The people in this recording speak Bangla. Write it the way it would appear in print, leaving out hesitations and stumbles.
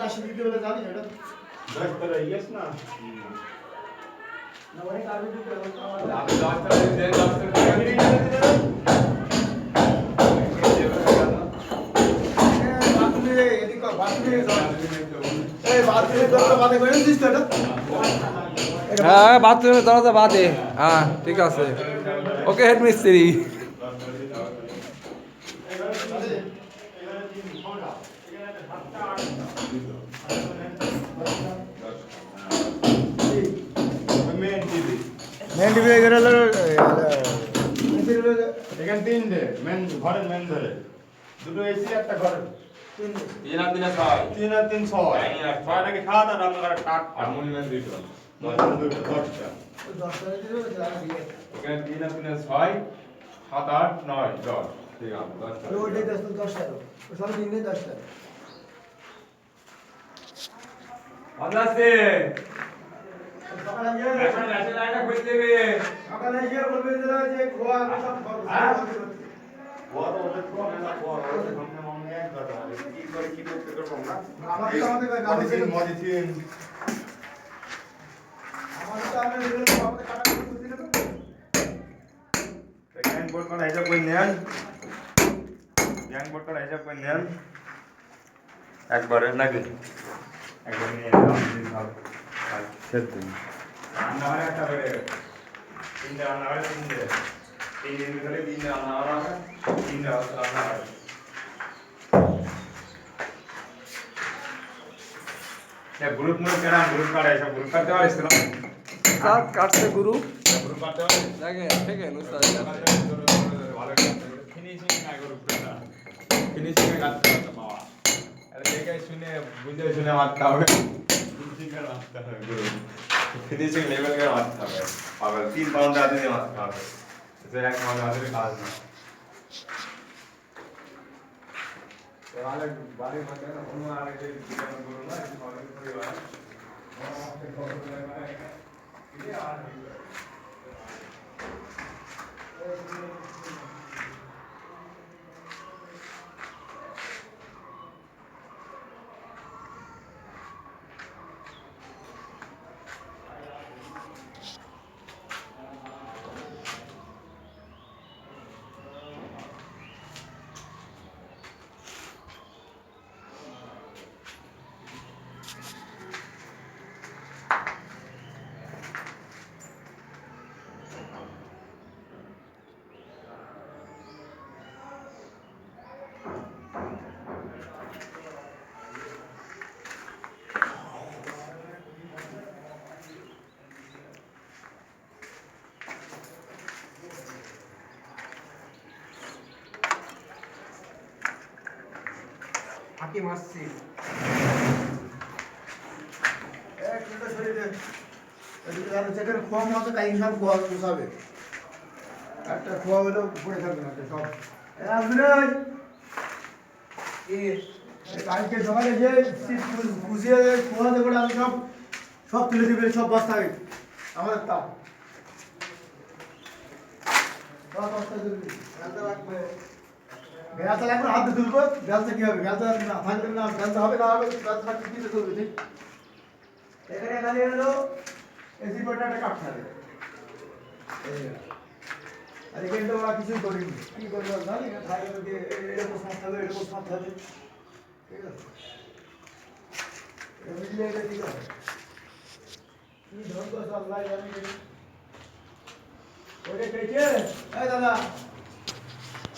80 দিতে বলে জানি এটা 10 টাকা ইয়েস না না ওই কার্ড দিতে বলে আপনি 10 টাকা দেন 10 টাকা হ্যাঁ বাথরুমের দরজা বাদে হ্যাঁ ঠিক আছে ওকে হেড মিস্ত্রি মেন টিভি এখানে এখানে তিনটে মেন ঘরের মেন ধরে দুটো এসি একটা ঘরের 3 আর 3 6 3 আর 3 6 6 টাকে খাওয়া দাও আপনার টাক আমুল মেন দিতে 10টা এখানে 3 আর 3 6 7 8 9 10 ঠিক আছে 10টা ওইটাই 10 টাকা সব দিনে 10 টাকা ভালো আছে সকালে গিয়ে এখন ন্যাশনাল লাইনটা খুঁজে দেবে সকালে গিয়ে বলবে যে খোয়া সব বড় ওদের তো মেলা বড় ওদের সামনে মনে এক কথা কি করে কি করতে করব না আমাদের গাড়ি থেকে মডিফিন আমাদের তো আমরা রেগুলার আমাদের কাটা করতে দেব গ্যাং বোর্ড করে হিসাব করে নেন গ্যাং বোর্ড করে হিসাব করে নেন একবারে নাকি একবার নিয়ে নাও দিন ভালো আচ্ছা দিন রান্না হয় একটা করে তিনটে রান্না হয় তিনটে তিন দিন ধরে তিনটে রান্না হয় তিনটে রান্না হয় গ্রুপ মুরুপ কেনা গ্রুপ কাটে সব গ্রুপ কাটতে পারিস না কাট কাটছে গুরু গ্রুপ কাটতে পারিস দেখেন দেখেন উস্তাদ ভালো ফিনিশিং না গ্রুপ কাটা ফিনিশিং এ কাটতে হবে বাবা আরে দেখে শুনে বুঝে শুনে মারতে হবে ফিনিশিং এ মারতে হবে গ্রুপ ফিনিশিং লেভেল এ মারতে হবে আবার 3 পাউন্ড আদমি মারতে হবে যে এক পাউন্ড আদমি কাজ না বাড়ির মধ্যে অন্য আরেকটা জীবন করো না একটু ভালো করে হয় আমাকে খবর দেয় মানে কি আর হাকি মারছি একটা শরীরে এদিকে আর যেখানে খোয়া মতো তাই সব খোয়া বসাবে একটা খোয়া হলো পড়ে থাকবে না সব আসবে কালকে সকালে যে বুঝিয়ে খোয়া দেবো আমি সব সব তুলে দিবে সব বস্তায় আমাদের তা সব বস্তা তুলবি রাখবে বেড়াতে লাগবে হাতে তুলবো বেড়াতে কি হবে বেড়াতে না থাকবে না বেড়াতে হবে না হবে বেড়াতে থাকবে কি তুলবে ঠিক এখানে খালি হলো এসি বোর্ডটা একটা কাটতে হবে আর এখানে তো ওরা কিছুই করেনি কি করবে জানি এখানে থাকবে দিয়ে এটা পোস্ট মারতে হবে এটা পোস্ট মারতে হবে ঠিক আছে বুঝলে এটা ঠিক আছে কি ধরতো আল্লাহ জানি ওইটা পেয়েছে এই দাদা